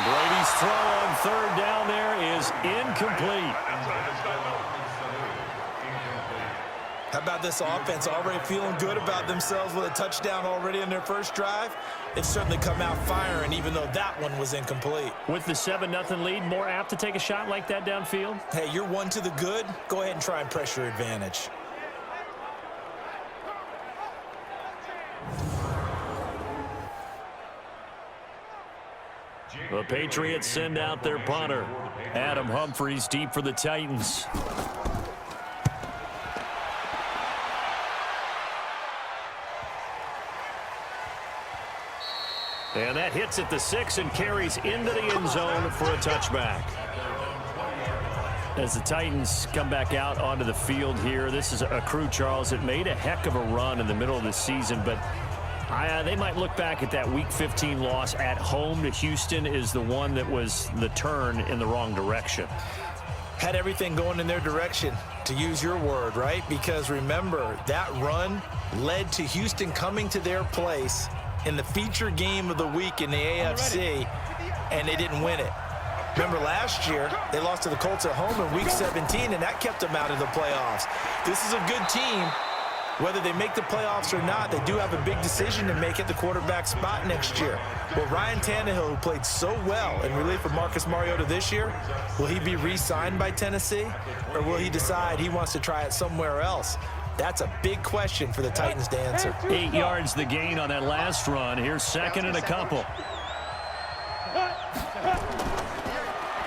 Brady's throw on third down there is incomplete. How about this offense already feeling good about themselves with a touchdown already in their first drive? They've certainly come out firing, even though that one was incomplete. With the 7-0 lead, more apt to take a shot like that downfield? Hey, you're one to the good. Go ahead and try and press your advantage. The Patriots send out their punter. Adam Humphries deep for the Titans. And that hits at the 6 and carries into the end zone for a touchback. As the Titans come back out onto the field here, this is a crew, Charles, that made a heck of a run in the middle of the season, but they might look back at that Week 15 loss at home to Houston as the one that was the turn in the wrong direction. Had everything going in their direction, to use your word, right? Because remember, that run led to Houston coming to their place in the feature game of the week in the AFC, and they didn't win it. Remember last year, they lost to the Colts at home in Week 17, and that kept them out of the playoffs. This is a good team. Whether they make the playoffs or not, they do have a big decision to make at the quarterback spot next year. Will Ryan Tannehill, who played so well in relief of Marcus Mariota this year, will he be re-signed by Tennessee? Or will he decide he wants to try it somewhere else? That's a big question for the Titans to answer. 8 yards the gain on that last run. Here's second and a couple.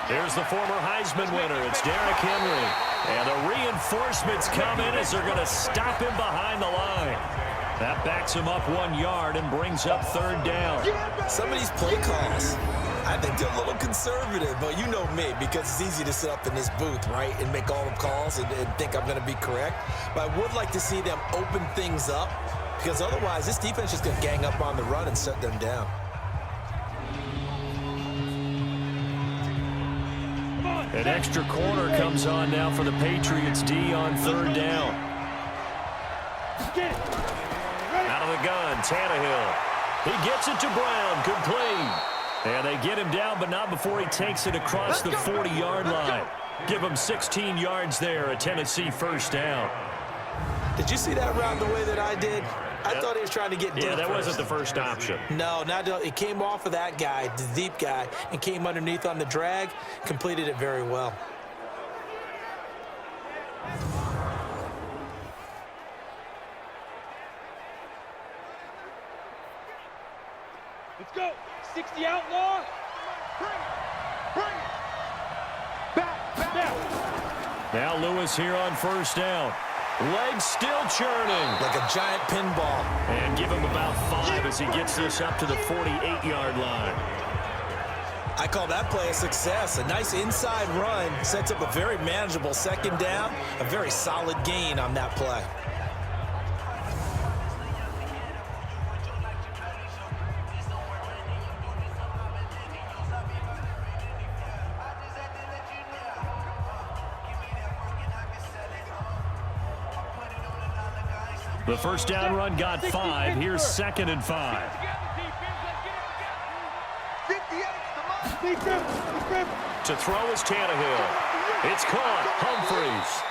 Here's the former Heisman winner. It's Derrick Henry. And the reinforcements come in as they're going to stop him behind the line. That backs him up 1 yard and brings up third down. Some of these play calls, I think they're a little conservative, but you know me, because it's easy to sit up in this booth, right, and make all the calls and think I'm going to be correct. But I would like to see them open things up, because otherwise this defense is just going to gang up on the run and shut them down. An extra corner comes on now for the Patriots D on third down. Out of the gun, Tannehill. He gets it to Brown, complete. And they get him down, but not before he takes it across the 40-yard line. Give him 16 yards there, a Tennessee first down. Did you see that route the way that I did? I thought he was trying to get deep. Yeah, that wasn't the first option. No, it came off of that guy, the deep guy, and came underneath on the drag, completed it very well. Let's go. 60 outlaw. Bring it. Back. Now Lewis here on first down. Legs still churning. Like a giant pinball. And give him about 5 as he gets this up to the 48-yard line. I call that play a success. A nice inside run sets up a very manageable second down. A very solid gain on that play. The first down run got 5. Here's second and 5. To throw is Tannehill. It's caught. Humphries.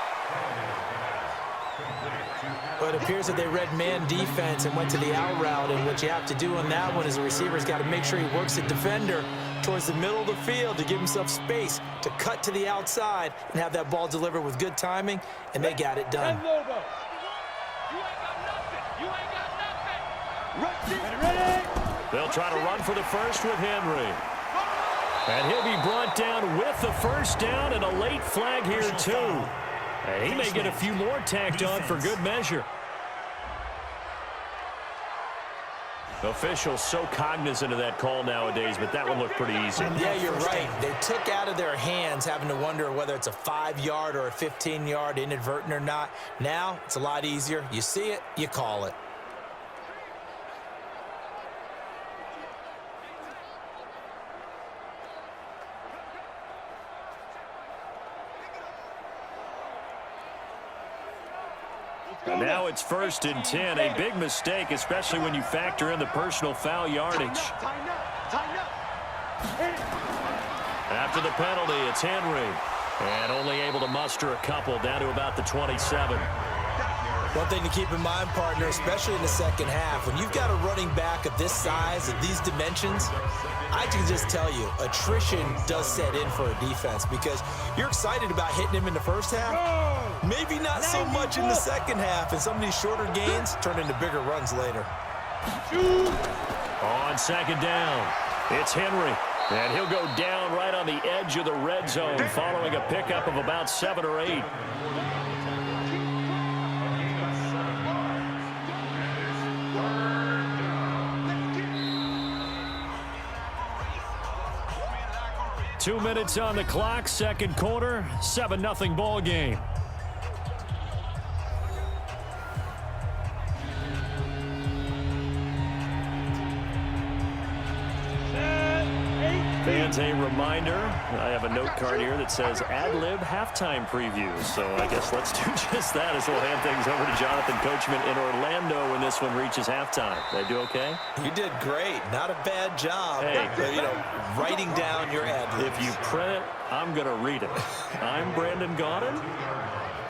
But it appears that they read man defense and went to the out route, and what you have to do on that one is the receiver's got to make sure he works the defender towards the middle of the field to give himself space to cut to the outside and have that ball delivered with good timing, and they got it done. They'll try to run for the first with Henry. And he'll be brought down with the first down and a late flag here, too. And he may get a few more tacked on for good measure. Officials so cognizant of that call nowadays, but that one looked pretty easy. Yeah, you're right. They took out of their hands having to wonder whether it's a 5-yard or a 15-yard inadvertent or not. Now, it's a lot easier. You see it, you call it. And now it's 1st and 10. A big mistake, especially when you factor in the personal foul yardage. Tighten up. After the penalty, it's Henry. And only able to muster a couple, down to about the 27. One thing to keep in mind, partner, especially in the second half, when you've got a running back of this size, of these dimensions, I can just tell you, attrition does set in for a defense because you're excited about hitting him in the first half. Maybe not so much in the second half, and some of these shorter gains turn into bigger runs later. On second down, it's Henry. And he'll go down right on the edge of the red zone following a pickup of about 7 or 8. Two minutes on the clock, second quarter, 7-0 ball game. Fans, a reminder, I have a note card here that says ad-lib halftime previews. So I guess let's do just that as we'll hand things over to Jonathan Coachman in Orlando when this one reaches halftime. Did I do okay? You did great. Not a bad job. Hey. Writing down your ad-libs. If you print it, I'm going to read it. I'm Brandon Gaudin.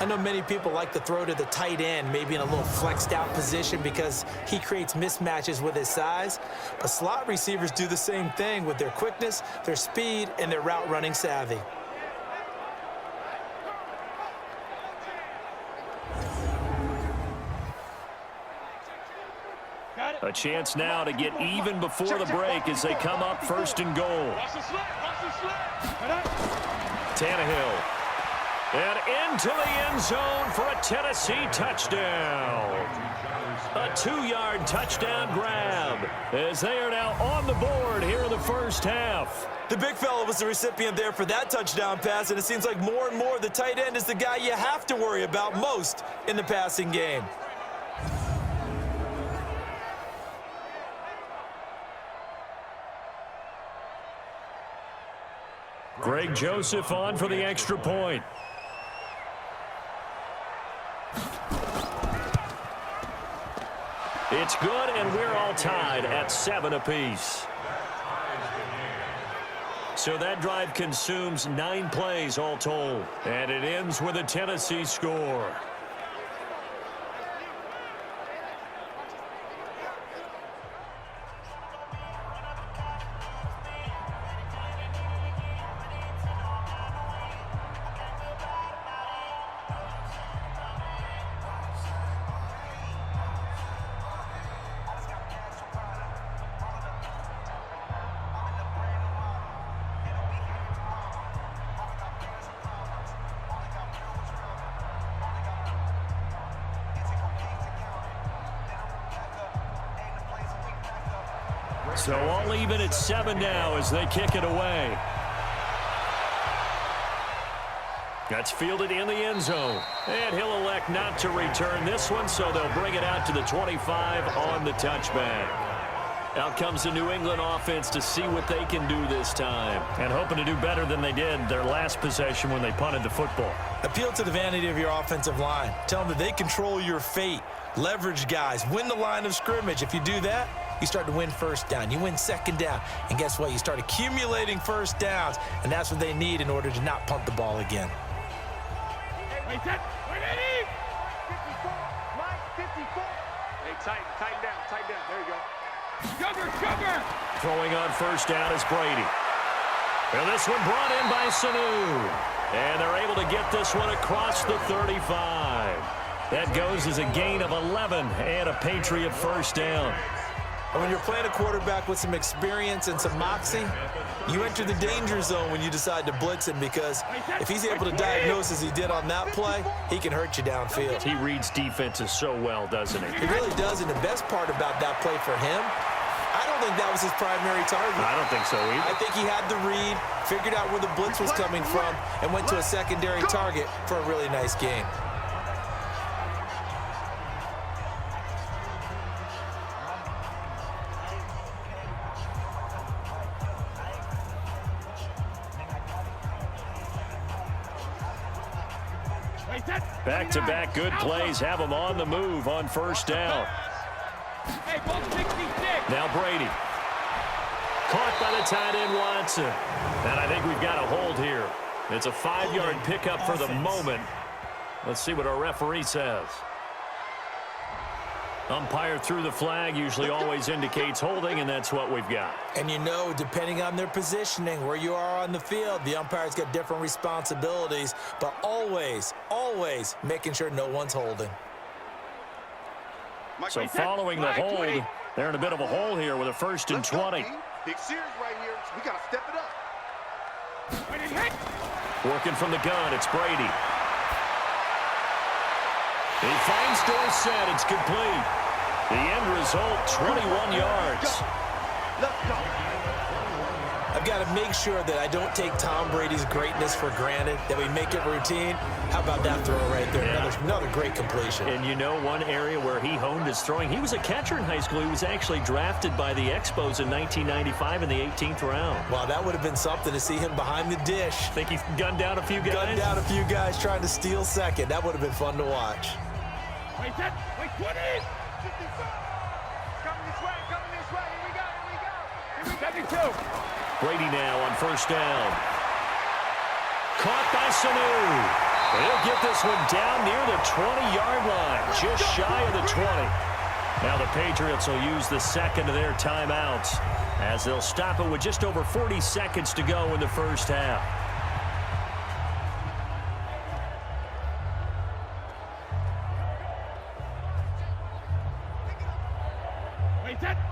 I know many people like to throw to the tight end, maybe in a little flexed out position because he creates mismatches with his size. But slot receivers do the same thing with their quickness, their speed, and their route running savvy. A chance now to get even before the break as they come up first and goal. Tannehill. And into the end zone for a Tennessee touchdown. A 2-yard touchdown grab as they are now on the board here in the first half. The big fella was the recipient there for that touchdown pass, and it seems like more and more the tight end is the guy you have to worry about most in the passing game. Greg Joseph on for the extra point. It's good, and we're all tied at 7 apiece. So that drive consumes 9 plays all told, and it ends with a Tennessee score. So all even at 7 now as they kick it away. That's fielded in the end zone. And he'll elect not to return this one, so they'll bring it out to the 25 on the touchback. Out comes the New England offense to see what they can do this time. And hoping to do better than they did their last possession when they punted the football. Appeal to the vanity of your offensive line. Tell them that they control your fate. Leverage guys. Win the line of scrimmage. If you do that, you start to win first down. You win second down. And guess what? You start accumulating first downs. And that's what they need in order to not punt the ball again. Hey, tighten down. There you go. Sugar! Throwing on first down is Brady. And this one brought in by Sanu. And they're able to get this one across the 35. That goes as a gain of 11 and a Patriot first down. And when you're playing a quarterback with some experience and some moxie, you enter the danger zone when you decide to blitz him, because if he's able to diagnose as he did on that play, he can hurt you downfield. He reads defenses so well, doesn't he? He really does, and the best part about that play for him, I don't think that was his primary target. I don't think so either. I think he had the read, figured out where the blitz was coming from, and went to a secondary target for a really nice game. Back-to-back good plays have them on the move on first down. Hey, ball 66. Now Brady. Caught by the tight end, Watson. And I think we've got a hold here. It's a 5-yard pickup for the moment. Let's see what our referee says. Umpire threw the flag, usually always indicates holding, and that's what we've got. And you know, depending on their positioning, where you are on the field, the umpire's got different responsibilities, but always, always making sure no one's holding. So following the hold, they're in a bit of a hole here with a 1st and 20. Big series right here. We got to step it up. Working from the gun, it's Brady. He finds Dorsett. It's complete. The end result, 21 yards. Let's go. I've got to make sure that I don't take Tom Brady's greatness for granted, that we make it routine. How about that throw right there? Yeah. Another great completion. And you know one area where he honed his throwing? He was a catcher in high school. He was actually drafted by the Expos in 1995 in the 18th round. Wow, that would have been something to see him behind the dish. Think he gunned down a few guys? Gunned down a few guys trying to steal second. That would have been fun to watch. Wait, 20. Coming this way. Here we go. 72. Brady now on 1st down. Caught by Sanu. He'll get this one down near the 20-yard line, just shy of the 20. Now the Patriots will use the second of their timeouts as they'll stop it with just over 40 seconds to go in the first half.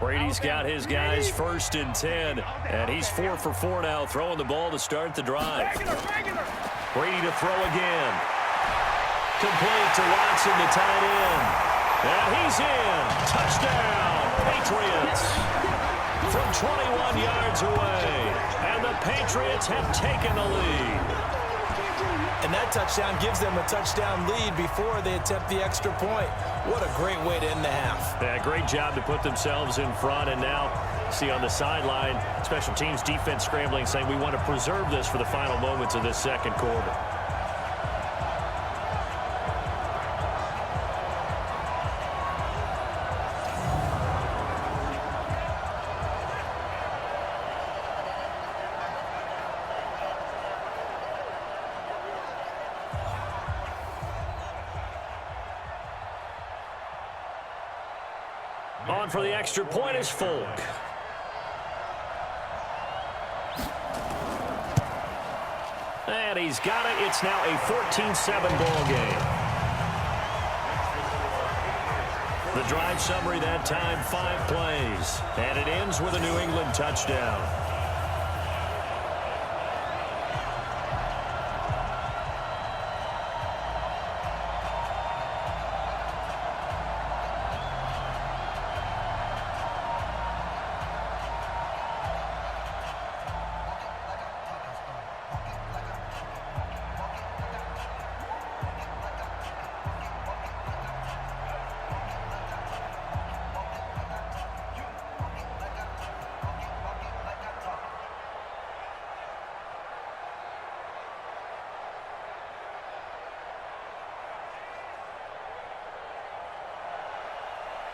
Brady's got his guys 1st and 10, and he's 4 for 4 now, throwing the ball to start the drive. Brady to throw again. Complete to Watson, the tight end. And he's in. Touchdown, Patriots. From 21 yards away, and the Patriots have taken the lead. And that touchdown gives them a touchdown lead before they attempt the extra point. What a great way to end the half. Yeah, great job to put themselves in front. And now, see on the sideline, special teams defense scrambling, saying we want to preserve this for the final moments of this second quarter. On for the extra point is Folk. And he's got it. It's now a 14-7 ball game. The drive summary that time, 5 plays. And it ends with a New England touchdown.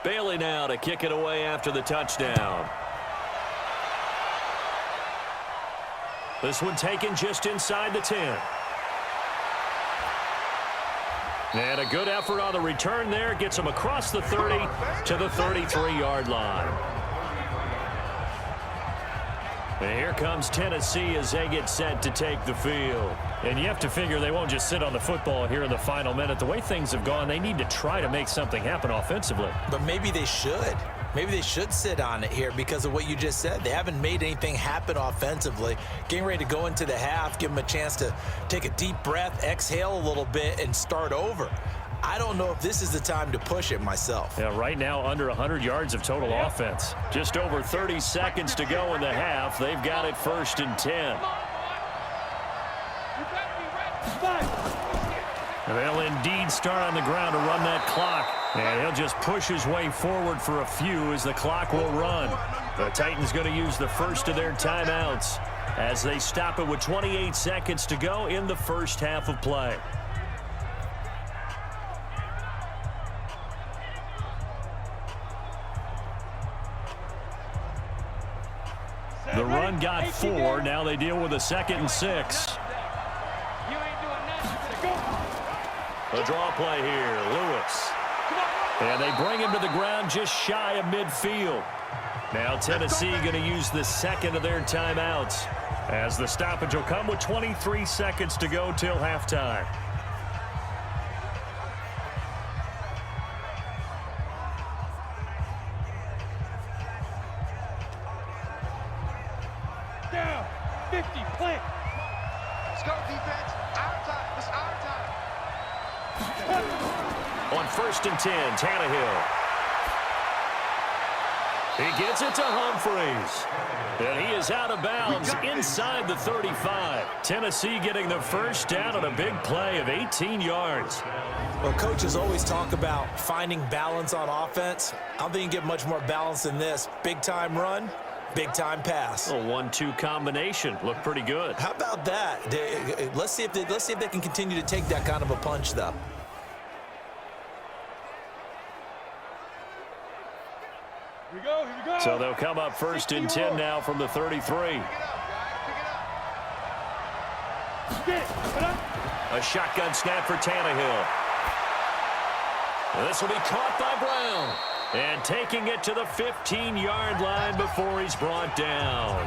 Bailey now to kick it away after the touchdown. This one taken just inside the 10. And a good effort on the return there. Gets him across the 30 to the 33-yard line. And here comes Tennessee as they get set to take the field. And you have to figure they won't just sit on the football here in the final minute. The way things have gone, they need to try to make something happen offensively. But maybe they should. Maybe they should sit on it here because of what you just said. They haven't made anything happen offensively. Getting ready to go into the half, give them a chance to take a deep breath, exhale a little bit, and start over. I don't know if this is the time to push it myself. Yeah, right now under 100 yards of total offense. Just over 30 seconds to go in the half. They've got it 1st and 10. And they'll indeed start on the ground to run that clock. And he'll just push his way forward for a few as the clock will run. The Titans going to use the first of their timeouts as they stop it with 28 seconds to go in the first half of play. The 4. Now they deal with a 2nd and 6. A draw play here, Lewis. And they bring him to the ground just shy of midfield. Now Tennessee going to use the 2nd of their timeouts, as the stoppage will come with 23 seconds to go till halftime. Down, 50, plant. Let's go, defense. Our time. It's our time. On 1st and 10, Tannehill. He gets it to Humphreys. And he is out of bounds inside the 35. Tennessee getting the first down on a big play of 18 yards. Well, coaches always talk about finding balance on offense. I don't think you get much more balance than this. Big-time run, big-time pass. A 1-2 combination. Looked pretty good. How about that? Let's see if they can continue to take that kind of a punch, though. Here we go, here we go. So they'll come up 1st and 10 now from the 33. Pick it up. A shotgun snap for Tannehill. This will be caught by Brown. And taking it to the 15-yard line before he's brought down.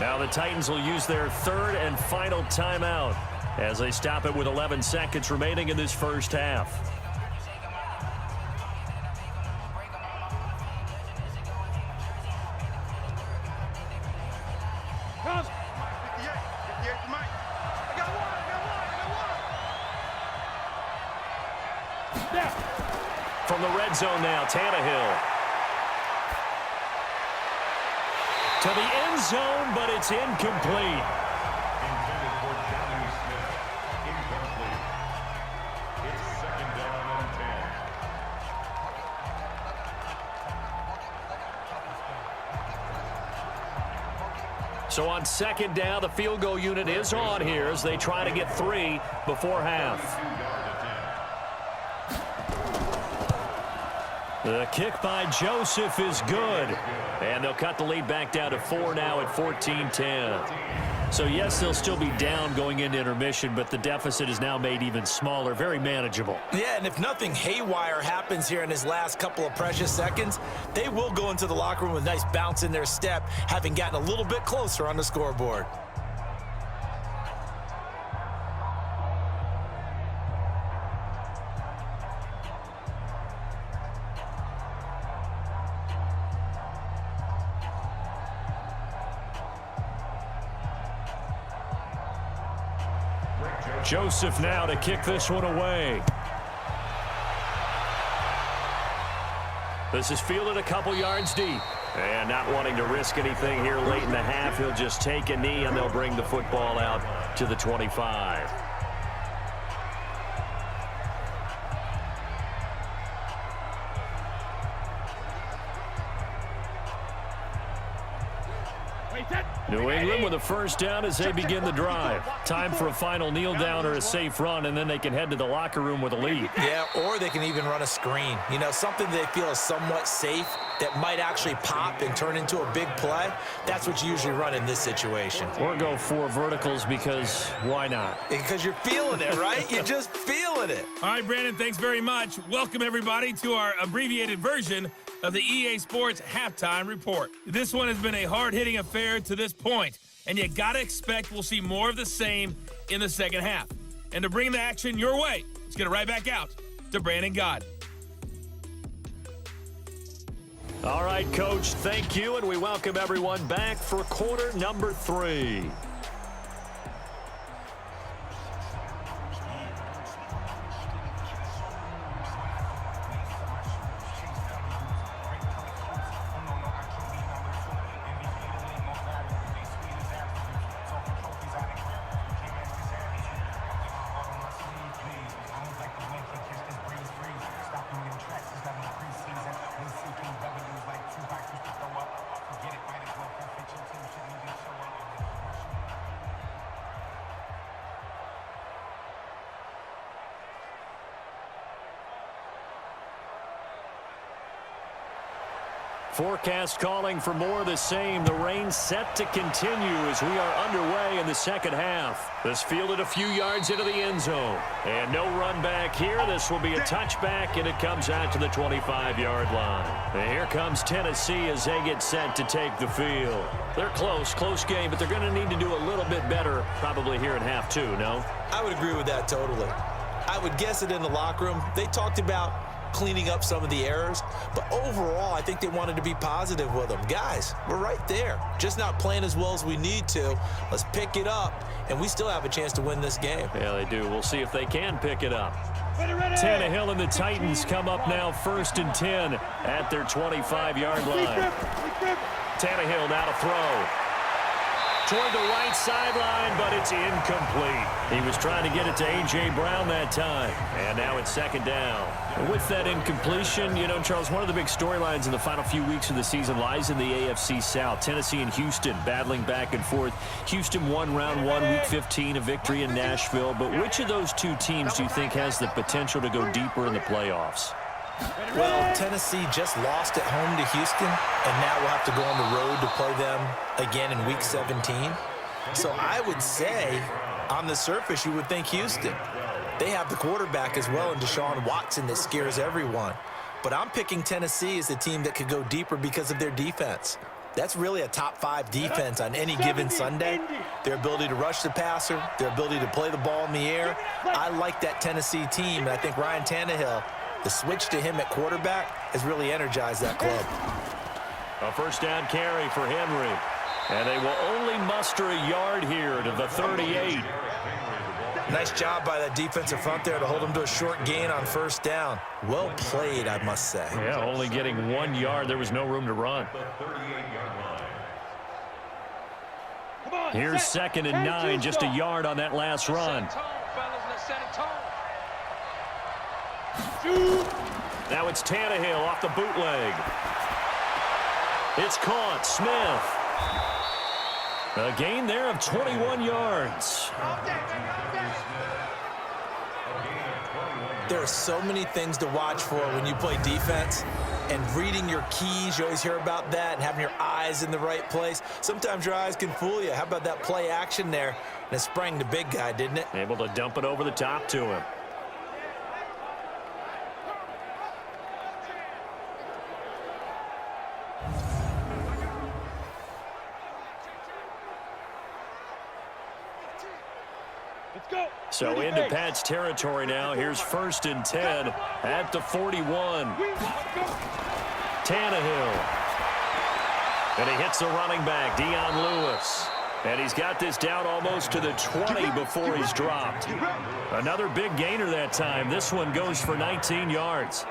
Now the Titans will use their 3rd and final timeout as they stop it with 11 seconds remaining in this first half. From the red zone now, Tannehill. To the end zone, but it's incomplete. Intended for Jonnu Smith. Incomplete. It's 2nd down and 10. So on 2nd down, the field goal unit is on here as they try to get 3 before half. The kick by Joseph is good. And they'll cut the lead back down to 4 now at 14-10. So, yes, they'll still be down going into intermission, but the deficit is now made even smaller, very manageable. Yeah, and if nothing haywire happens here in his last couple of precious seconds, they will go into the locker room with a nice bounce in their step, having gotten a little bit closer on the scoreboard. Joseph now to kick this one away. This is fielded a couple yards deep. And not wanting to risk anything here late in the half, he'll just take a knee and they'll bring the football out to the 25. New England with a first down as they begin the drive. Time for a final kneel down or a safe run, and then they can head to the locker room with a lead. Yeah, or they can even run a screen. You know, something they feel is somewhat safe that might actually pop and turn into a big play. That's what you usually run in this situation. Or go 4 verticals because why not? Because you're feeling it, right? You're just feeling it. All right, Brandon, thanks very much. Welcome, everybody, to our abbreviated version of the EA Sports Halftime Report. This one has been a hard-hitting affair to this point, and you got to expect we'll see more of the same in the second half. And to bring the action your way, let's get it right back out to Brandon God. All right, Coach, thank you, and we welcome everyone back for quarter number 3. Forecast calling for more of the same. The rain set to continue as we are underway in the second half. This fielded a few yards into the end zone. And no run back here. This will be a touchback, and it comes out to the 25-yard line. And here comes Tennessee as they get set to take the field. They're close game, but they're going to need to do a little bit better probably here in half two, no? I would agree with that totally. I would guess it in the locker room. They talked about cleaning up some of the errors, but overall, I think they wanted to be positive with them. Guys, we're right there. Just not playing as well as we need to. Let's pick it up, and we still have a chance to win this game. Yeah, they do. We'll see if they can pick it up. Tannehill and the Titans come up now 1st and 10 at their 25-yard line. Tannehill now to throw. Toward the right sideline, but it's incomplete. He was trying to get it to A.J. Brown that time. And now it's 2nd down. And with that incompletion, you know, Charles, one of the big storylines in the final few weeks of the season lies in the AFC South. Tennessee and Houston battling back and forth. Houston won round 1, week 15, a victory in Nashville. But which of those two teams do you think has the potential to go deeper in the playoffs? Well, Tennessee just lost at home to Houston, and now we'll have to go on the road to play them again in week 17. So I would say, on the surface, you would think Houston. They have the quarterback as well in Deshaun Watson that scares everyone. But I'm picking Tennessee as the team that could go deeper because of their defense. That's really a top 5 defense on any given Sunday. Their ability to rush the passer, their ability to play the ball in the air. I like that Tennessee team, and I think Ryan Tannehill, the switch to him at quarterback, has really energized that club. A 1st down carry for Henry. And they will only muster a yard here to the 38. Nice job by that defensive front there to hold him to a short gain on 1st down. Well played, I must say. Yeah, only getting 1 yard. There was no room to run. Here's 2nd and 9, just a yard on that last run. Now it's Tannehill off the bootleg. It's caught. Smith. A gain there of 21 yards. There are so many things to watch for when you play defense. And reading your keys, you always hear about that, and having your eyes in the right place. Sometimes your eyes can fool you. How about that play action there? And it sprang the big guy, didn't it? Able to dump it over the top to him. So into Pat's territory now. Here's 1st and 10 at the 41. Tannehill. And he hits the running back, Dion Lewis. And he's got this down almost to the 20 before he's dropped. Another big gainer that time. This one goes for 19 yards.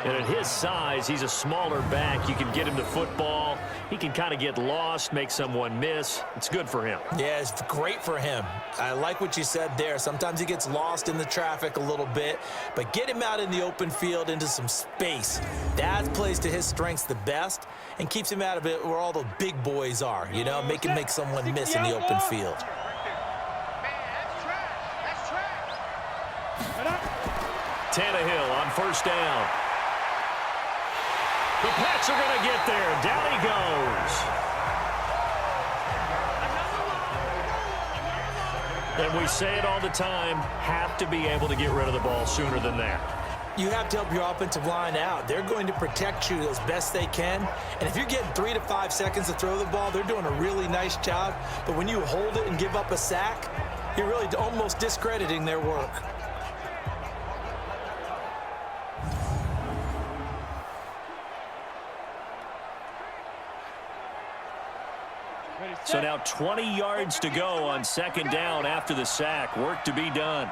And at his size, he's a smaller back. You can get him to football. He can kind of get lost, make someone miss. It's good for him. Yeah, it's great for him. I like what you said there. Sometimes he gets lost in the traffic a little bit, but get him out in the open field into some space. That plays to his strengths the best and keeps him out of it where all the big boys are, you know, make someone miss in the open field. Tannehill on 1st down. The Pats are going to get there. Down he goes. And we say it all the time, have to be able to get rid of the ball sooner than that. You have to help your offensive line out. They're going to protect you as best they can. And if you're getting 3 to 5 seconds to throw the ball, they're doing a really nice job. But when you hold it and give up a sack, you're really almost discrediting their work. So now 20 yards to go on 2nd down after the sack. Work to be done.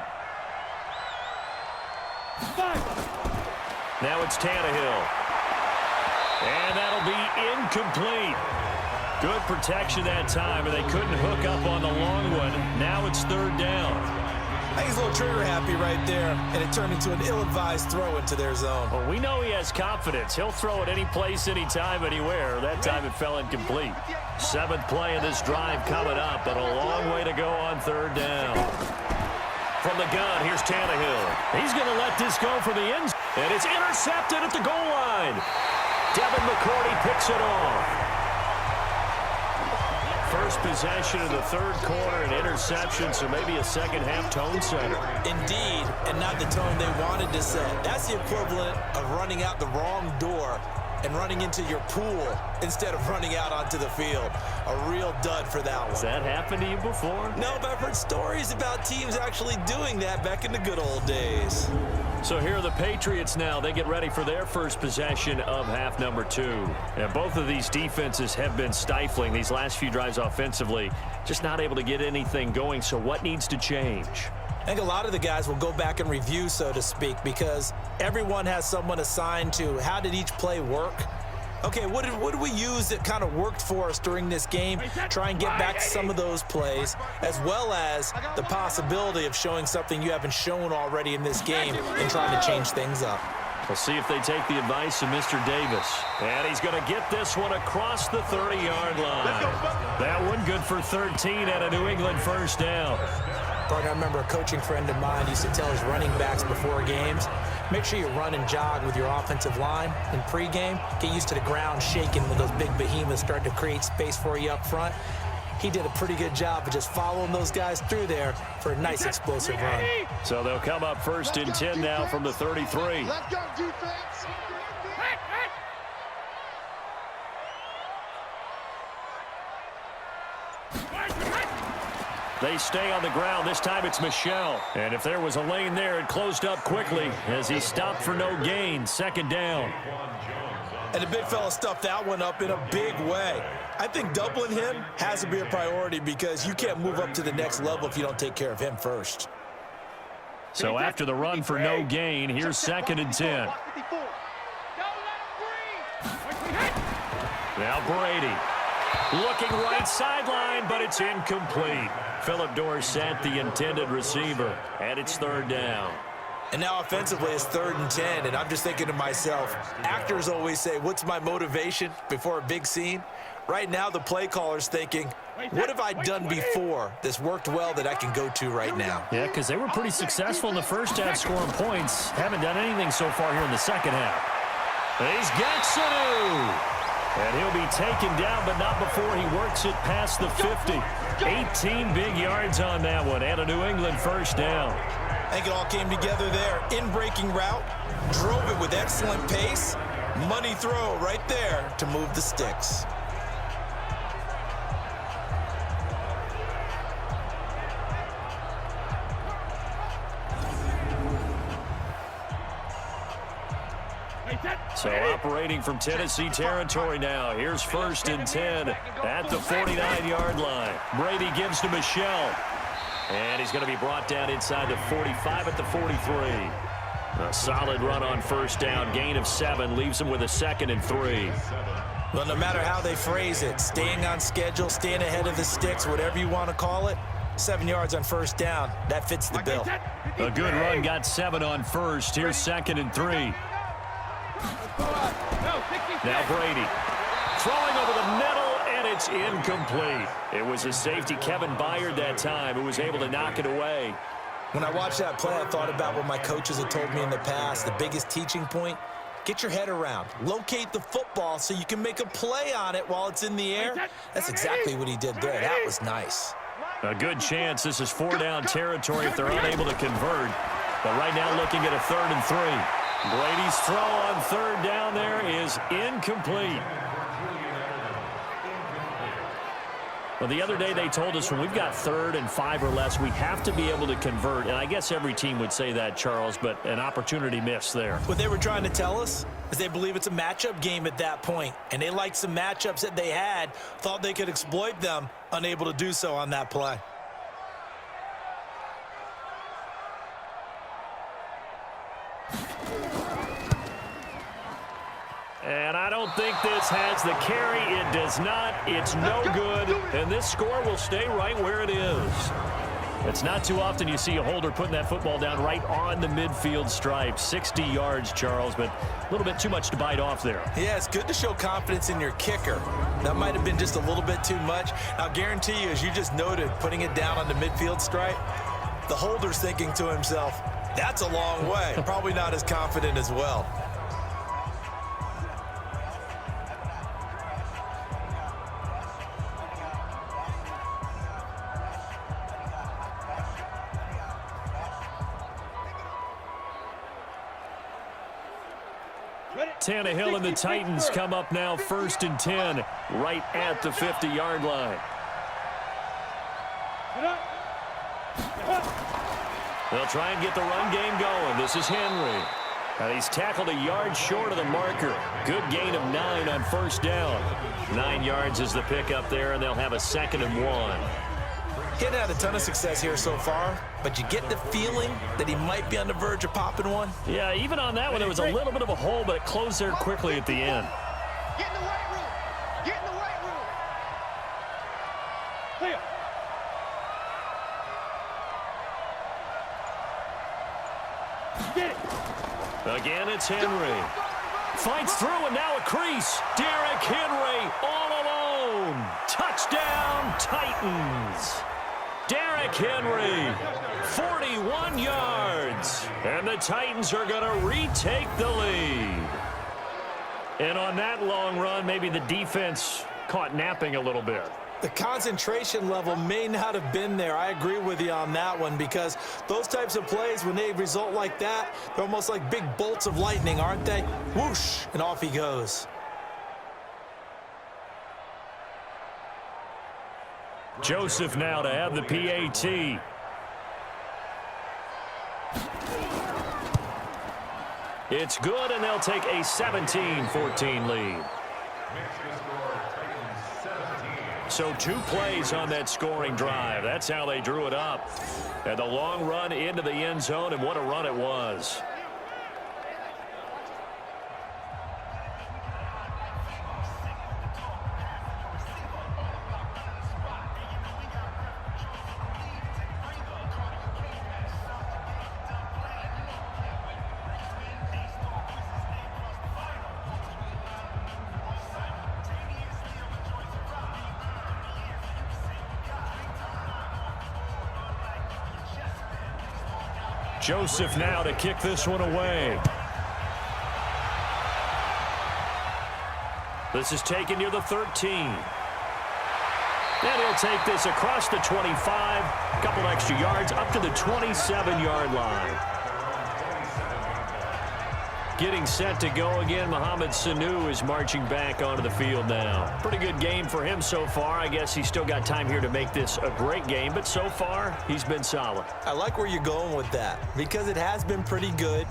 Now it's Tannehill. And that'll be incomplete. Good protection that time, and they couldn't hook up on the long one. Now it's 3rd down. I think he's a little trigger happy right there, and it turned into an ill-advised throw into their zone. Well, we know he has confidence. He'll throw it any place, anytime, anywhere. That time it fell incomplete. 7th play of this drive coming up, but a long way to go on 3rd down. From the gun, here's Tannehill. He's going to let this go for the end zone, and it's intercepted at the goal line. Devin McCourty picks it off. First possession of the third quarter, an interception, so maybe a second-half tone setter. Indeed, and not the tone they wanted to set. That's the equivalent of running out the wrong door and running into your pool instead of running out onto the field. A real dud for that one. Has that happened to you before? No, but I've heard stories about teams actually doing that back in the good old days. So here are the Patriots now. They get ready for their first possession of half number 2. And both of these defenses have been stifling these last few drives offensively. Just not able to get anything going. So what needs to change? I think a lot of the guys will go back and review, so to speak, because everyone has someone assigned to how did each play work. Okay, what did we use that kind of worked for us during this game? Try and get back to some of those plays, as well as the possibility of showing something you haven't shown already in this game and trying to change things up. We'll see if they take the advice of Mr. Davis. And he's going to get this one across the 30-yard line. That one good for 13 at a New England first down. I remember a coaching friend of mine used to tell his running backs before games, make sure you run and jog with your offensive line in pregame. Get used to the ground shaking when those big behemoths start to create space for you up front. He did a pretty good job of just following those guys through there for a nice explosive run. So they'll come up first and 10 now from the 33. Let's go, defense. They stay on the ground. This time it's Michel. And if there was a lane there, it closed up quickly as he stopped for no gain. Second down. And the big fella stuffed that one up in a big way. I think doubling him has to be a priority because you can't move up to the next level if you don't take care of him first. So after the run for no gain, here's second and 10. Now Brady. Looking right sideline, but it's incomplete. Philip Dorsett, the intended receiver, and it's third down. And now offensively, it's 3rd and 10, and I'm just thinking to myself, actors always say, what's my motivation before a big scene? Right now, the play caller's thinking, what have I done before that's worked well that I can go to right now? Yeah, because they were pretty successful in the first half scoring points. Haven't done anything so far here in the second half. He's got Sanu. And he'll be taken down, but not before he works it past the 50. 18 big yards on that one, and a New England first down. I think it all came together there. In-breaking route, drove it with excellent pace. Money throw right there to move the sticks. So operating from Tennessee territory now. Here's first and 10 at the 49-yard line. Brady gives to Michel. And he's going to be brought down inside the 45 at the 43. A solid run on first down. Gain of 7 leaves him with a 2nd and 3. Well, no matter how they phrase it, staying on schedule, staying ahead of the sticks, whatever you want to call it, 7 yards on first down, that fits the bill. A good run, got 7 on first. Here's 2nd and 3. Now Brady throwing over the middle, and it's incomplete. It was a safety, Kevin Byard, that time, who was able to knock it away. When I watched that play, I thought about what my coaches had told me in the past. The biggest teaching point, get your head around. Locate the football so you can make a play on it while it's in the air. That's exactly what he did there. That was nice. A good chance. This is 4-down territory if they're unable to convert. But right now looking at a 3rd and 3. Brady's throw on 3rd down there is incomplete. Well, the other day they told us when we've got 3rd and 5 or less, we have to be able to convert. And I guess every team would say that, Charles, but an opportunity missed there. What they were trying to tell us is they believe it's a matchup game at that point, and they liked some matchups that they had, thought they could exploit them, unable to do so on that play. And I don't think this has the carry. It does not. It's no good. And this score will stay right where it is. It's not too often you see a holder putting that football down right on the midfield stripe. 60 yards, Charles, but a little bit too much to bite off there. Yeah, it's good to show confidence in your kicker. That might have been just a little bit too much. I'll guarantee you, as you just noted, putting it down on the midfield stripe, the holder's thinking to himself, that's a long way. Probably not as confident as well. Tannehill and the Titans come up now 1st and 10, right at the 50-yard line. They'll try and get the run game going. This is Henry. And he's tackled a yard short of the marker. Good gain of 9 on 1st down. 9 yards is the pickup there, and they'll have a 2nd and 1. He hadn't had a ton of success here so far, but you get the feeling that he might be on the verge of popping one. Yeah, even on that one, there was a little bit of a hole, but it closed there quickly at the end. Get in the weight room. Get in the weight room. Clear. Get it. Again, it's Henry. Fights through, and now a crease. Derrick Henry all alone. Touchdown, Titans. Derrick Henry, 41 yards. And the Titans are going to retake the lead. And on that long run, maybe the defense caught napping a little bit. The concentration level may not have been there. I agree with you on that one, because those types of plays, when they result like that, they're almost like big bolts of lightning, aren't they? Whoosh, and off he goes. Joseph now to have the PAT. It's good, and they'll take a 17-14 lead. So 2 plays on that scoring drive. That's how they drew it up. And the long run into the end zone, and what a run it was. Joseph now to kick this one away. This is taken near the 13. And he'll take this across the 25, a couple extra yards, up to the 27-yard line. Getting set to go again, Mohamed Sanu is marching back onto the field now. Pretty good game for him so far. I guess he's still got time here to make this a great game, but so far, he's been solid. I like where you're going with that, because it has been pretty good,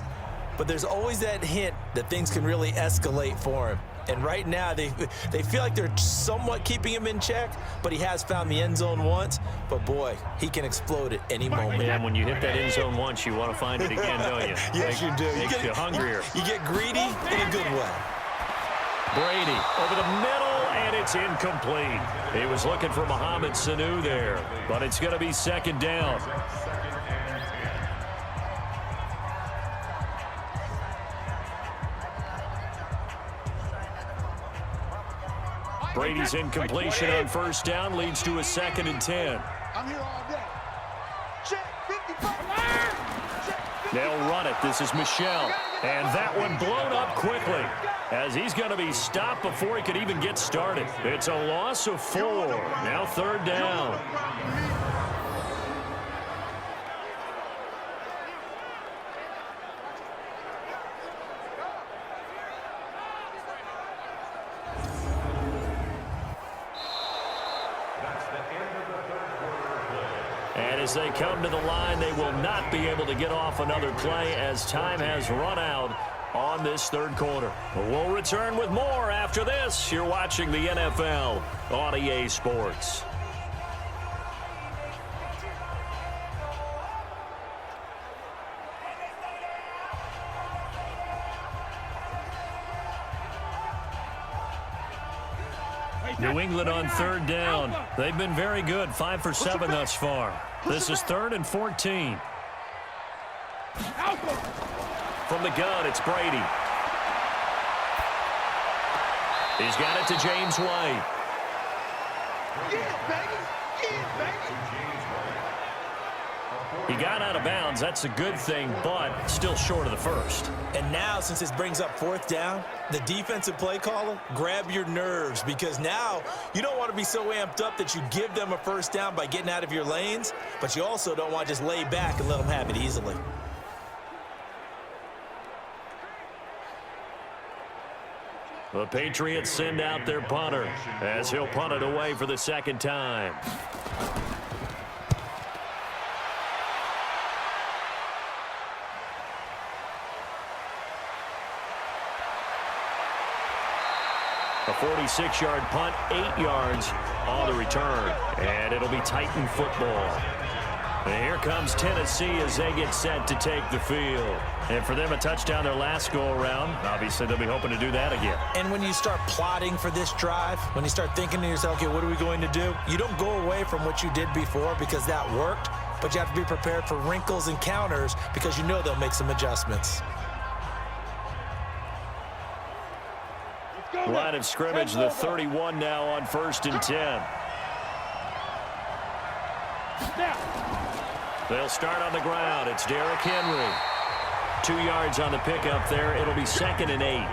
but there's always that hint that things can really escalate for him. And right now, they feel like they're somewhat keeping him in check, but he has found the end zone once. But, boy, he can explode at any moment. Yeah, when you hit that end zone once, you want to find it again, don't you? Yes, you do. Makes you hungrier. You get greedy in a good way. Brady over the middle, and it's incomplete. He was looking for Mohamed Sanu there, but it's going to be 2nd down. Brady's incompletion on 1st down leads to a 2nd and 10. I'm here all day. Check 55. They'll run it. This is Michel. And that one blown up quickly, as he's going to be stopped before he could even get started. It's a loss of 4. Now 3rd down. And as they come to the line, they will not be able to get off another play as time has run out on this 3rd quarter. We'll return with more after this. You're watching the NFL on EA Sports. New England on 3rd down. They've been very good, 5 for 7 thus far. This is 3rd and 14. From the gun, it's Brady. He's got it to James White. Yeah, baby. Yeah, baby. He got out of bounds. That's a good thing, but still short of the 1st. And now, since this brings up 4th down, the defensive play caller, grab your nerves, because now you don't want to be so amped up that you give them a 1st down by getting out of your lanes, but you also don't want to just lay back and let them have it easily. The Patriots send out their punter as he'll punt it away for the second time. A 46-yard punt, 8 yards on the return. And it'll be Titan football. And here comes Tennessee as they get set to take the field. And for them, a touchdown their last go-around. Obviously, they'll be hoping to do that again. And when you start plotting for this drive, when you start thinking to yourself, okay, what are we going to do? You don't go away from what you did before because that worked, but you have to be prepared for wrinkles and counters because you know they'll make some adjustments. Line of scrimmage, the 31 now on 1st and 10. They'll start on the ground. It's Derrick Henry. 2 yards on the pickup there. It'll be 2nd and 8.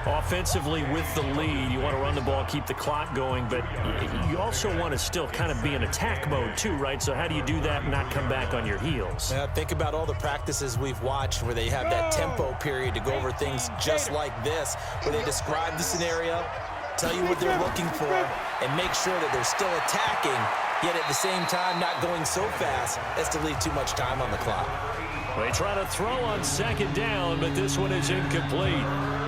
Offensively with the lead, you want to run the ball, keep the clock going, but you also want to still kind of be in attack mode too, right? So how do you do that and not come back on your heels? Yeah, think about all the practices we've watched where they have that tempo period to go over things just like this, where they describe the scenario, tell you what they're looking for, and make sure that they're still attacking, yet at the same time not going so fast as to leave too much time on the clock. They try to throw on 2nd down, but this one is incomplete.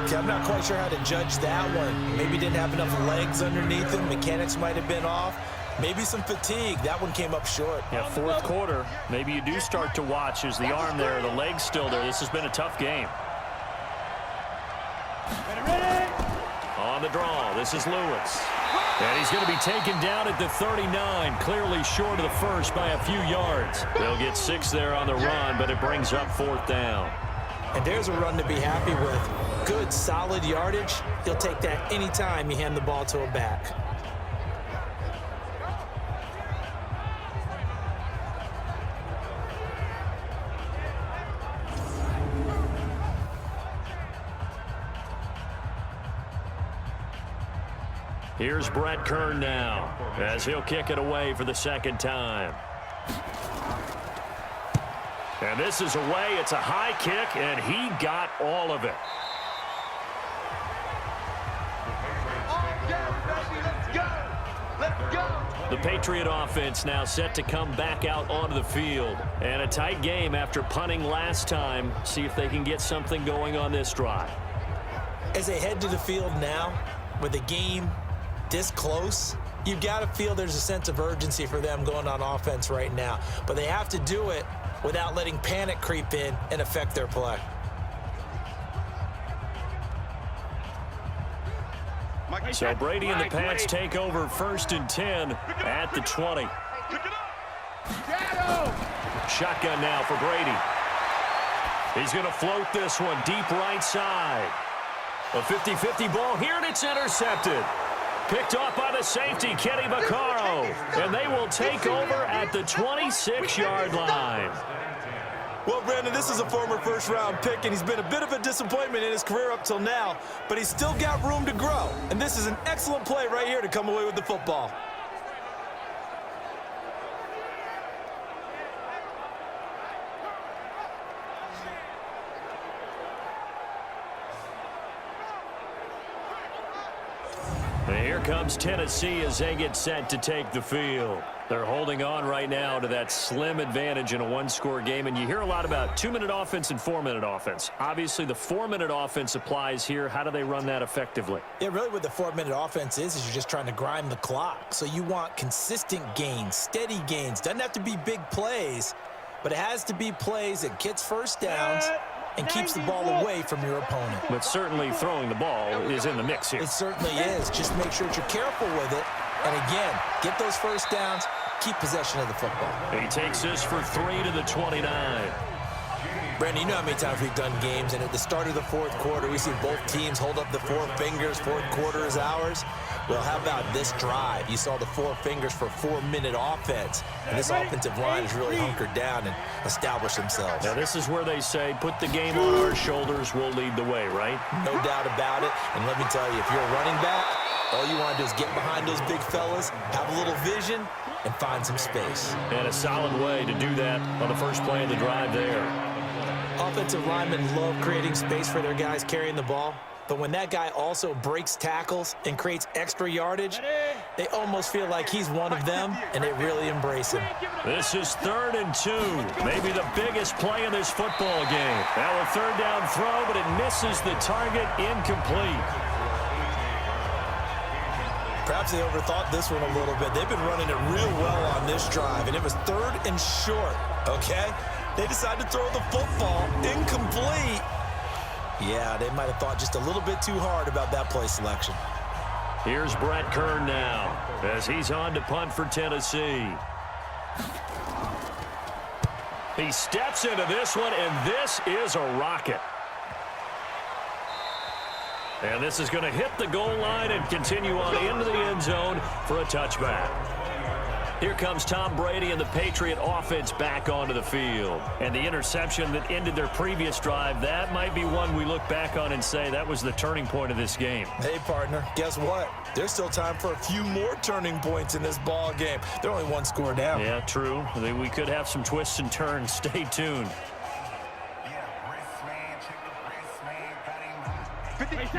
Okay, I'm not quite sure how to judge that one. Maybe didn't have enough legs underneath him. Mechanics might have been off. Maybe some fatigue. That one came up short. Yeah, 4th quarter. Maybe you do start to watch as the arm there, the leg's still there. This has been a tough game. On the draw, this is Lewis. And he's going to be taken down at the 39, clearly short of the first by a few yards. They'll get 6 there on the run, but it brings up 4th down. And there's a run to be happy with. Good, solid yardage. He'll take that anytime you hand the ball to a back. Here's Brett Kern now as he'll kick it away for the 2nd time. And this is away. It's a high kick, and he got all of it. The Patriot offense now set to come back out onto the field. And a tight game after punting last time. See if they can get something going on this drive. As they head to the field now, with the game this close, you've got to feel there's a sense of urgency for them going on offense right now. But they have to do it without letting panic creep in and affect their play. So Brady and the Pats take over 1st and 10 at the 20. Shotgun now for Brady. He's going to float this one deep right side. A 50-50 ball here, and it's intercepted. Picked off by the safety, Kenny Vaccaro. And they will take over at the 26-yard line. Well, Brandon, this is a former first-round pick, and he's been a bit of a disappointment in his career up till now, but he's still got room to grow. And this is an excellent play right here to come away with the football. And here comes Tennessee as they get set to take the field. They're holding on right now to that slim advantage in a one-score game. And you hear a lot about 2-minute offense and 4-minute offense. Obviously, the 4-minute offense applies here. How do they run that effectively? Yeah, really what the 4-minute offense is you're just trying to grind the clock. So you want consistent gains, steady gains. Doesn't have to be big plays, but it has to be plays that gets first downs and keeps the ball away from your opponent. But certainly throwing the ball is in the mix here. It certainly is. Just make sure that you're careful with it. And again, get those first downs, keep possession of the football. He takes this for 3 to the 29. Brandon, you know how many times we've done games, and at the start of the 4th quarter, we see both teams hold up the 4 fingers, 4th quarter is ours. Well, how about this drive? You saw the 4 fingers for 4-minute offense, and this offensive line has really hunkered down and established themselves. Now, this is where they say, put the game on our shoulders, we'll lead the way, right? No doubt about it, and let me tell you, if you're a running back, all you want to do is get behind those big fellas, have a little vision, and find some space. And a solid way to do that on the first play of the drive there. Offensive linemen love creating space for their guys carrying the ball. But when that guy also breaks tackles and creates extra yardage, they almost feel like he's one of them, and they really embrace him. This is 3rd and 2, maybe the biggest play in this football game. Now a 3rd down throw, but it misses the target, incomplete. Perhaps they overthought this one a little bit. They've been running it real well on this drive, and it was 3rd and short, okay? They decided to throw the football incomplete. Yeah, they might have thought just a little bit too hard about that play selection. Here's Brett Kern now as he's on to punt for Tennessee. He steps into this one, and this is a rocket. And this is going to hit the goal line and continue on into the end zone for a touchback. Here comes Tom Brady and the Patriot offense back onto the field. And the interception that ended their previous drive, that might be one we look back on and say that was the turning point of this game. Hey, partner, guess what? There's still time for a few more turning points in this ball game. They're only one score down. Yeah, true. We could have some twists and turns. Stay tuned.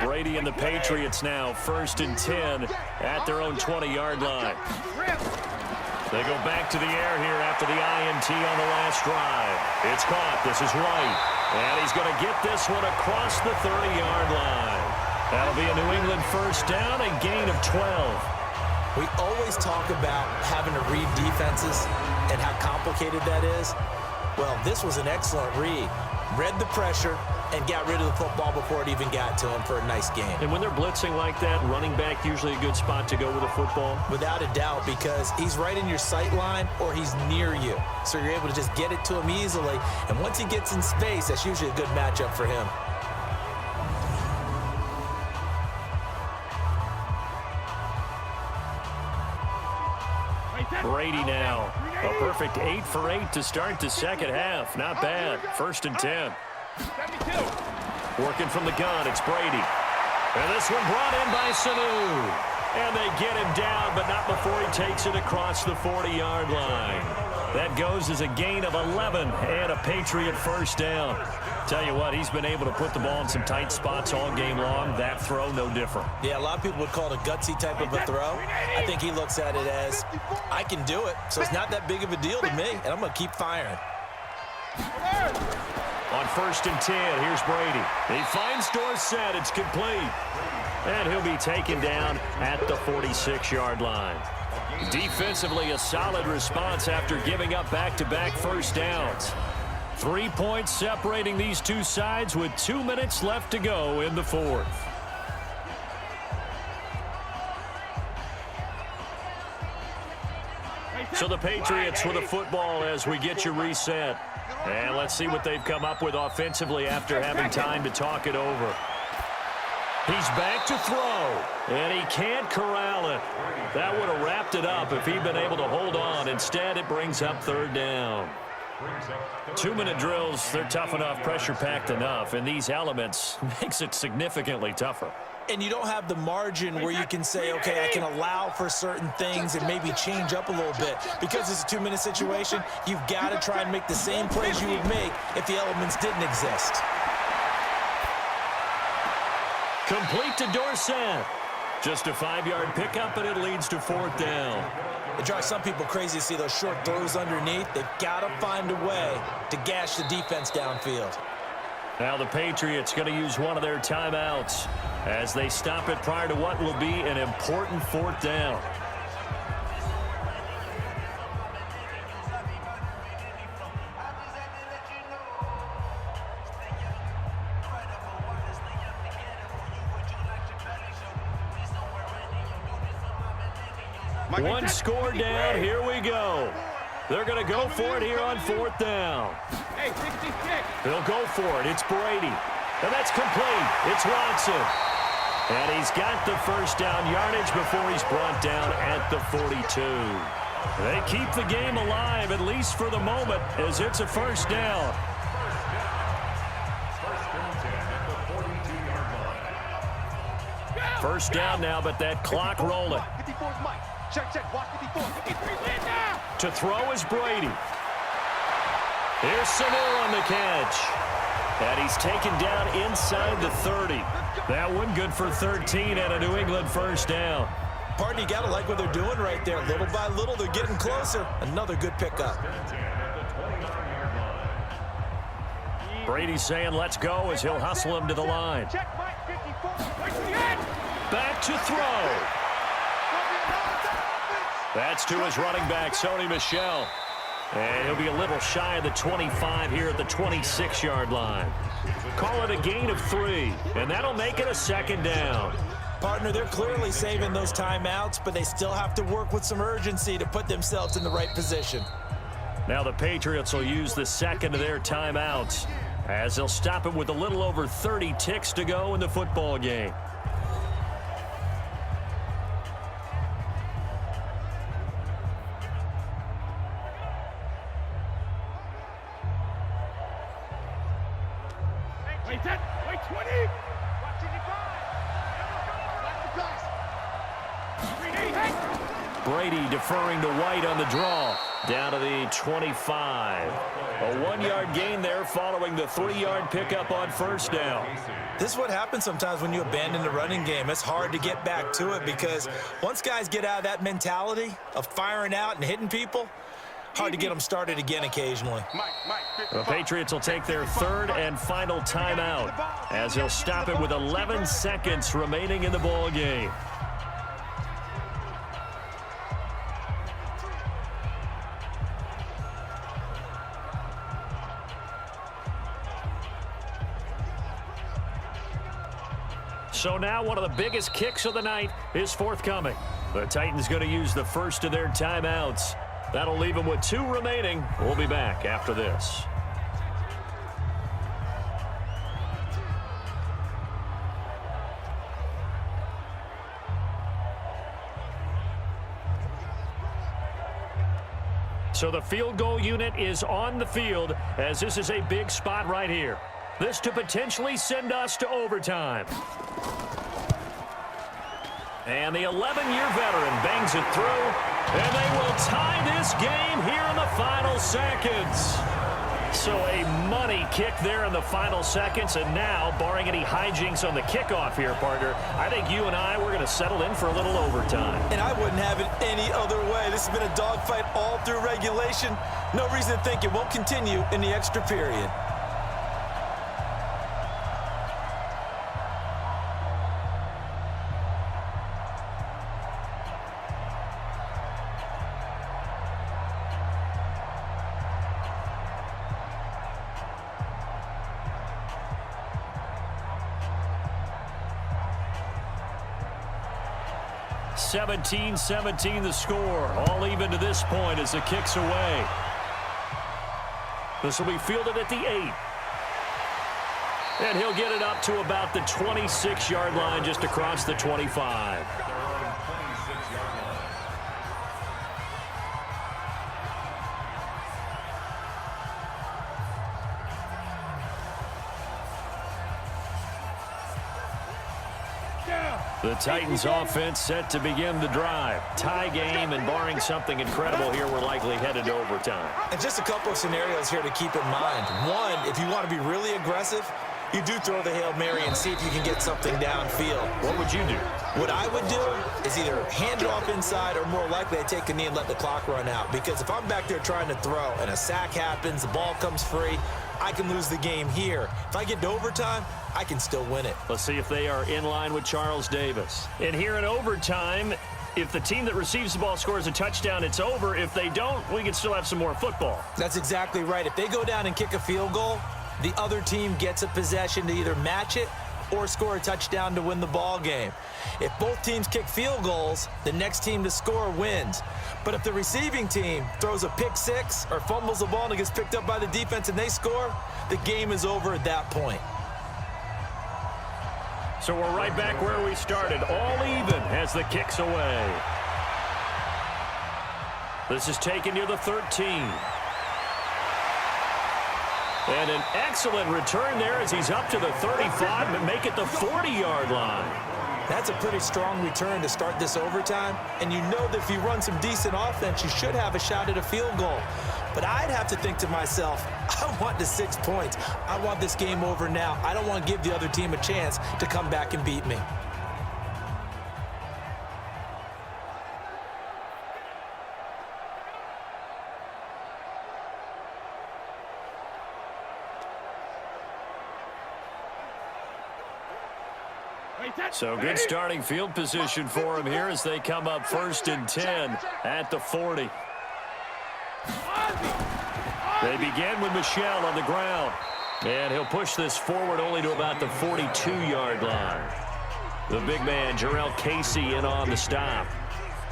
Brady and the Patriots now 1st and 10 at their own 20-yard line. They go back to the air here after the INT on the last drive. It's caught. This is White. And he's going to get this one across the 30-yard line. That'll be a New England 1st down, a gain of 12. We always talk about having to read defenses and how complicated that is. Well, this was an excellent read. Read the pressure and got rid of the football before it even got to him for a nice game. And when they're blitzing like that, running back usually a good spot to go with the football? Without a doubt, because he's right in your sight line or he's near you. So you're able to just get it to him easily. And once he gets in space, that's usually a good matchup for him. Brady now. A perfect 8 for 8 to start the second half. Not bad. 1st and 10. 72. Working from the gun, it's Brady. And this one brought in by Sanu. And they get him down, but not before he takes it across the 40-yard line. That goes as a gain of 11 and a Patriot 1st down. Tell you what, he's been able to put the ball in some tight spots all game long. That throw, no different. Yeah, a lot of people would call it a gutsy type of a throw. I think he looks at it as, I can do it, so it's not that big of a deal to me, and I'm going to keep firing. On 1st and 10, here's Brady. He finds Dorsett. It's complete. And he'll be taken down at the 46-yard line. Defensively, a solid response after giving up back-to-back 1st downs. 3 points separating these two sides with 2 minutes left to go in the 4th. So the Patriots with the football as we get you reset. And let's see what they've come up with offensively after having time to talk it over. He's back to throw, and he can't corral it. That would have wrapped it up if he'd been able to hold on. Instead, it brings up 3rd down. 2-minute drills, they're tough enough, pressure-packed enough, and these elements makes it significantly tougher. And you don't have the margin where you can say, okay, I can allow for certain things and maybe change up a little bit. Because it's a 2-minute situation, you've got to try and make the same plays you would make if the elements didn't exist. Complete to Dorsett. Just a 5-yard pickup, and it leads to 4th down. It drives some people crazy to see those short throws underneath. They've got to find a way to gash the defense downfield. Now the Patriots going to use one of their timeouts as they stop it prior to what will be an important 4th down. One score down. Here we go. They're going to go for it here on 4th down. Hey, 66. They'll go for it. It's Brady. And that's complete. It's Watson. And he's got the 1st down yardage before he's brought down at the 42. They keep the game alive, at least for the moment, as it's a 1st down. First down now, but that clock rolling. 54 is Mike. Check, watch 54. 53 now. To throw is Brady. Here's Sanu on the catch. And he's taken down inside the 30. That one good for 13 and a New England first down. Partner, you got to like what they're doing right there. Little by little, they're getting closer. Another good pickup. Brady's saying let's go as he'll hustle him to the line. Back to throw. That's to his running back, Sony Michel. And he'll be a little shy of the 25 here at the 26-yard line. Call it a gain of 3, and that'll make it a second down. Partner, they're clearly saving those timeouts, but they still have to work with some urgency to put themselves in the right position. Now the Patriots will use the second of their timeouts as they'll stop it with a little over 30 ticks to go in the football game. Wait 10, wait 20. Watch it, Brady deferring to White on the draw. Down to the 25. A 1-yard gain there following the 3-yard pickup on first down. This is what happens sometimes when you abandon the running game. It's hard to get back to it because once guys get out of that mentality of firing out and hitting people, hard to get them started again occasionally. The Patriots will take their third and final timeout as he'll stop it with 11 seconds remaining in the ball game. So now one of the biggest kicks of the night is forthcoming. The Titans going to use the first of their timeouts. That'll leave them with 2 remaining. We'll be back after this. So the field goal unit is on the field as this is a big spot right here. This to potentially send us to overtime. And the 11-year veteran bangs it through, and they will tie this game here in the final seconds. So a money kick there in the final seconds, and now, barring any hijinks on the kickoff here, partner, I think you and I, we're going to settle in for a little overtime. And I wouldn't have it any other way. This has been a dogfight all through regulation. No reason to think it won't continue in the extra period. (17-17) the score. All even to this point as the kick's away. This will be fielded at the 8. And he'll get it up to about the 26-yard line just across the 25. The Titans offense set to begin the drive. Tie game, and barring something incredible here, we're likely headed to overtime. And just a couple of scenarios here to keep in mind. One, if you want to be really aggressive, you do throw the Hail Mary and see if you can get something downfield. What would you do? What I would do is either hand it off inside or more likely I'd take a knee and let the clock run out. Because if I'm back there trying to throw and a sack happens, the ball comes free, I can lose the game here. If I get to overtime, I can still win it. Let's see if they are in line with Charles Davis. And here in overtime, if the team that receives the ball scores a touchdown, it's over. If they don't, we can still have some more football. That's exactly right. If they go down and kick a field goal, the other team gets a possession to either match it or score a touchdown to win the ball game. If both teams kick field goals, the next team to score wins. But if the receiving team throws a pick six or fumbles the ball and it gets picked up by the defense and they score, the game is over at that point. So we're right back where we started, all even as the kick's away. This is taken near the 13. And an excellent return there as he's up to the 35 and make it the 40-yard line. That's a pretty strong return to start this overtime. And you know that if you run some decent offense, you should have a shot at a field goal. But I'd have to think to myself, I want the 6 points. I want this game over now. I don't want to give the other team a chance to come back and beat me. So good starting field position for him here as they come up 1st and 10 at the 40. They begin with Michel on the ground. And he'll push this forward only to about the 42-yard line. The big man, Jarrell Casey, in on the stop.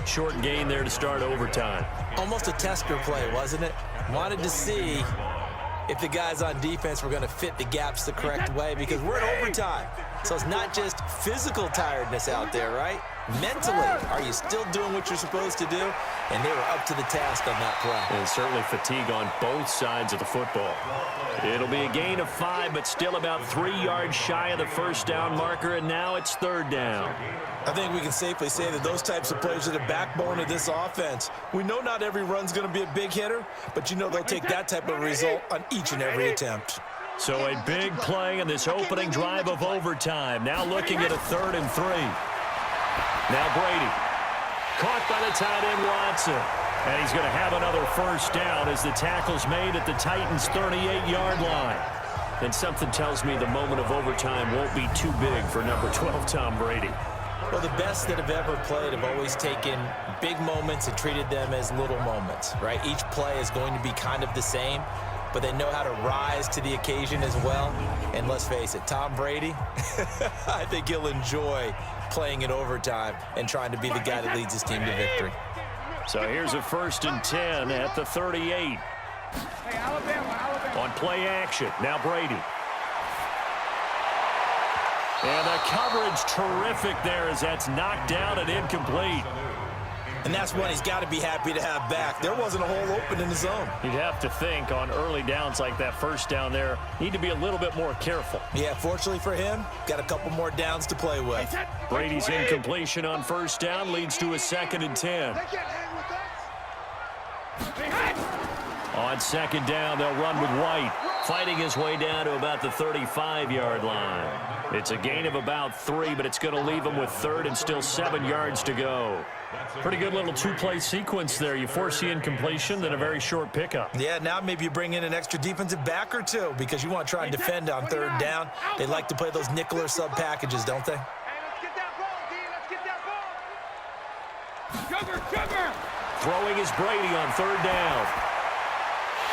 Short gain there to start overtime. Almost a tester play, wasn't it? Wanted to see if the guys on defense were going to fit the gaps the correct way, because we're in overtime. So it's not just physical tiredness out there, right? Mentally, are you still doing what you're supposed to do? And they were up to the task on that play. And certainly fatigue on both sides of the football. It'll be a gain of 5, but still about 3 yards shy of the first down marker, and now it's 3rd down. I think we can safely say that those types of plays are the backbone of this offense. We know not every run's going to be a big hitter, but you know they'll take that type of result on each and every attempt. So a big play in this opening drive of overtime. Now looking at a 3rd and 3. Now Brady. Caught by the tight end Watson. And he's going to have another first down as the tackle's made at the Titans' 38-yard line. And something tells me the moment of overtime won't be too big for number 12, Tom Brady. Well, the best that have ever played have always taken big moments and treated them as little moments, right? Each play is going to be kind of the same, but they know how to rise to the occasion as well. And let's face it, Tom Brady, I think he'll enjoy playing in overtime and trying to be the guy that leads his team to victory. So here's a 1st and 10 at the 38. On play action, now Brady. And the coverage terrific there as that's knocked down and incomplete. And that's one he's got to be happy to have back. There wasn't a hole open in the zone. You'd have to think on early downs like that first down there, need to be a little bit more careful. Yeah, fortunately for him, got a couple more downs to play with. Brady's incompletion on first down leads to a 2nd and 10. On 2nd down, they'll run with White, fighting his way down to about the 35-yard line. It's a gain of about 3, but it's going to leave him with 3rd and still 7 yards to go. Pretty good little 2-play sequence there. You force the incompletion, then a very short pickup. Yeah, now maybe you bring in an extra defensive back or two because you want to try and defend on 3rd down. They like to play those nickel or sub packages, don't they? Throwing is Brady on 3rd down.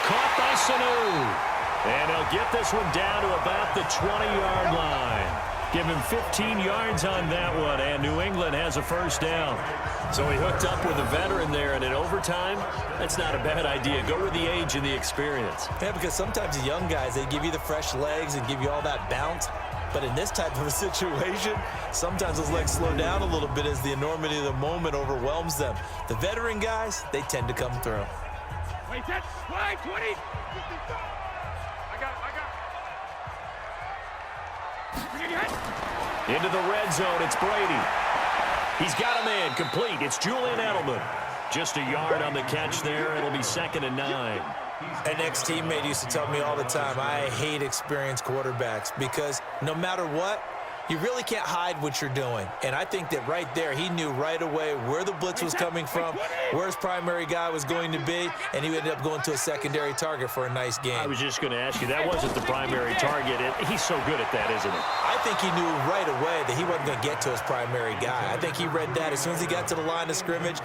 Caught by Sanu. And he'll get this one down to about the 20-yard line. Give him 15 yards on that one, and New England has a first down. So he hooked up with a veteran there, and in overtime, that's not a bad idea. Go with the age and the experience. Yeah, because sometimes the young guys, they give you the fresh legs and give you all that bounce. But in this type of a situation, sometimes those legs slow down a little bit as the enormity of the moment overwhelms them. The veteran guys, they tend to come through. Wait, that's flag 20. Into the red zone, it's Brady. He's got a man complete. It's Julian Edelman. Just a yard on the catch there. It'll be 2nd and 9. An ex-teammate used to tell me all the time, I hate experienced quarterbacks because no matter what, you really can't hide what you're doing. And I think that right there, he knew right away where the blitz was coming from, where his primary guy was going to be, and he ended up going to a secondary target for a nice game. I was just going to ask you, that wasn't the primary target. He's so good at that, isn't he? I think he knew right away that he wasn't going to get to his primary guy. I think he read that as soon as he got to the line of scrimmage,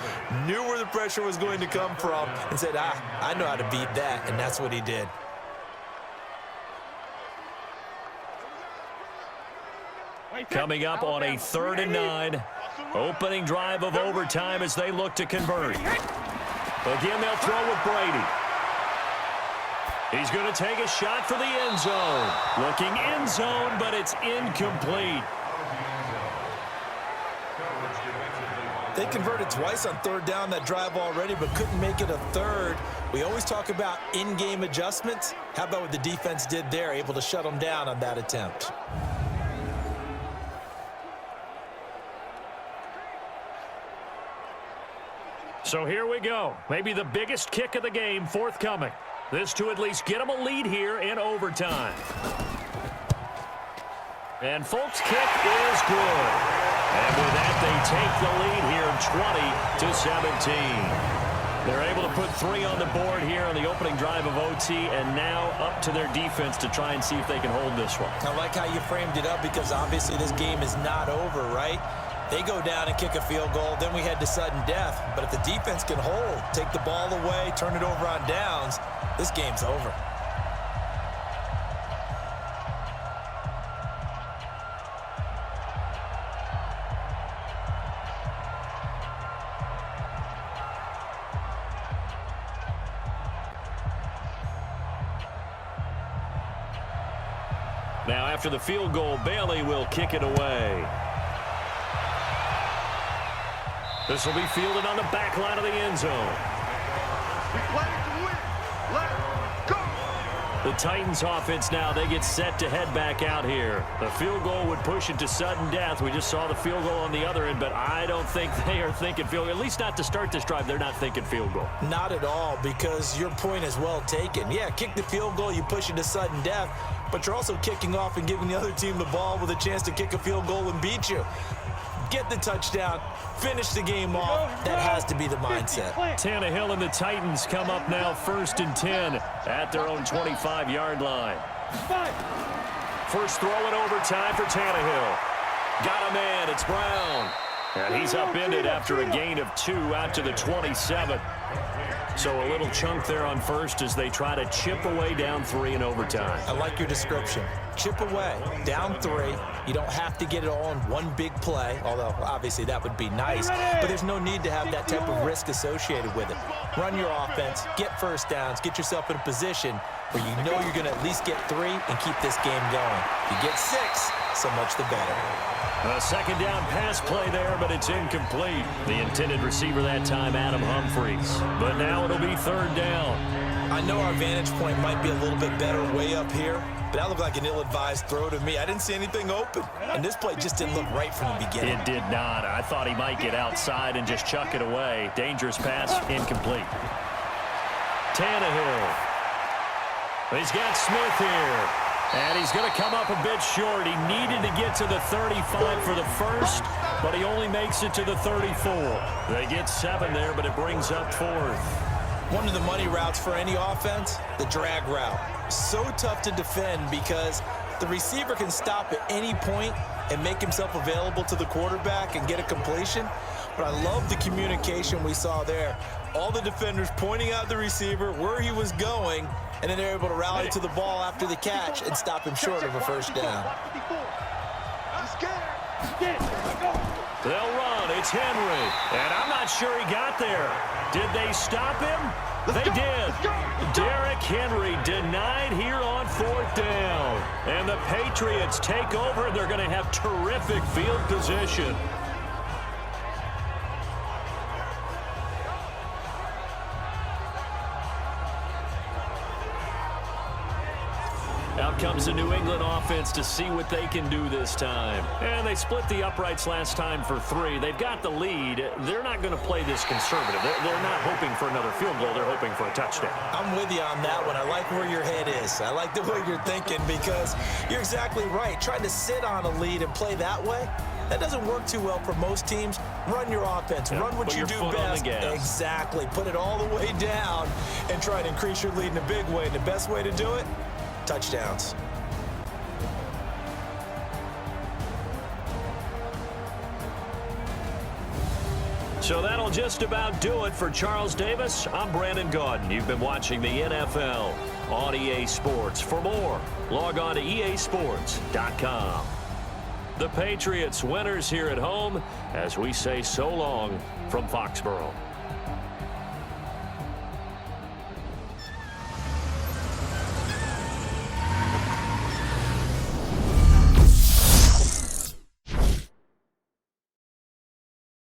knew where the pressure was going to come from, and said, I know how to beat that, and that's what he did. Coming up on a 3rd and 9. Opening drive of overtime as they look to convert. Again, they'll throw with Brady. He's going to take a shot for the end zone. Looking end zone, but it's incomplete. They converted twice on 3rd down that drive already, but couldn't make it a 3rd. We always talk about in-game adjustments. How about what the defense did there, able to shut them down on that attempt? So here we go. Maybe the biggest kick of the game forthcoming. This to at least get them a lead here in overtime. And Folk's kick is good. And with that, they take the lead here 20-17. They're able to put 3 on the board here on the opening drive of OT, and now up to their defense to try and see if they can hold this one. I like how you framed it up because obviously this game is not over, right? They go down and kick a field goal, then we head to sudden death. But if the defense can hold, take the ball away, turn it over on downs, this game's over. Now, after the field goal, Bailey will kick it away. This will be fielded on the back line of the end zone. We play to win. Let it go. The Titans offense now, they get set to head back out here. The field goal would push it to sudden death. We just saw the field goal on the other end, but I don't think they are thinking field goal. At least not to start this drive. They're not thinking field goal. Not at all, because your point is well taken. Yeah, kick the field goal, you push it to sudden death, but you're also kicking off and giving the other team the ball with a chance to kick a field goal and beat you. Get the touchdown, finish the game off. That has to be the mindset. Tannehill and the Titans come up now 1st and 10 at their own 25-yard line. First throw in overtime for Tannehill. Got a man, it's Brown. And he's upended after a gain of 2 out to the 27. So a little chunk there on first as they try to chip away down 3 in overtime. I like your description. Chip away, down 3. You don't have to get it all in one big play, although obviously that would be nice, but there's no need to have that type of risk associated with it. Run your offense, get first downs, get yourself in a position where you know you're going to at least get 3 and keep this game going. If you get 6, so much the better. A second down pass play there, but it's incomplete. The intended receiver that time, Adam Humphries. But now it'll be 3rd down. I know our vantage point might be a little bit better way up here, but that looked like an ill-advised throw to me. I didn't see anything open, and this play just didn't look right from the beginning. It did not. I thought he might get outside and just chuck it away. Dangerous pass, incomplete. Tannehill. He's got Smith here. And he's going to come up a bit short. He needed to get to the 35 for the first, but he only makes it to the 34. They get 7 there, but it brings up 4th. One of the money routes for any offense, the drag route. So tough to defend because the receiver can stop at any point and make himself available to the quarterback and get a completion. But I love the communication we saw there. All the defenders pointing out the receiver, where he was going, and then they're able to rally to the ball after the catch and stop him short of a first down. They'll run. It's Henry. And I'm not sure he got there. Did they stop him? They did. Derrick Henry denied here on 4th down. And the Patriots take over. They're going to have terrific field position. Out comes the New England offense to see what they can do this time. And they split the uprights last time for 3. They've got the lead. They're not going to play this conservative. They're not hoping for another field goal. They're hoping for a touchdown. I'm with you on that one. I like where your head is. I like the way you're thinking because you're exactly right. Trying to sit on a lead and play that way, that doesn't work too well for most teams. Run your offense. Run what you do best. Exactly. Put it all the way down and try to increase your lead in a big way. And the best way to do it, touchdowns. So that'll just about do it for Charles Davis. I'm Brandon Gaudin. You've been watching the NFL on EA Sports. For more, log on to easports.com. The Patriots winners here at home as we say so long from Foxborough.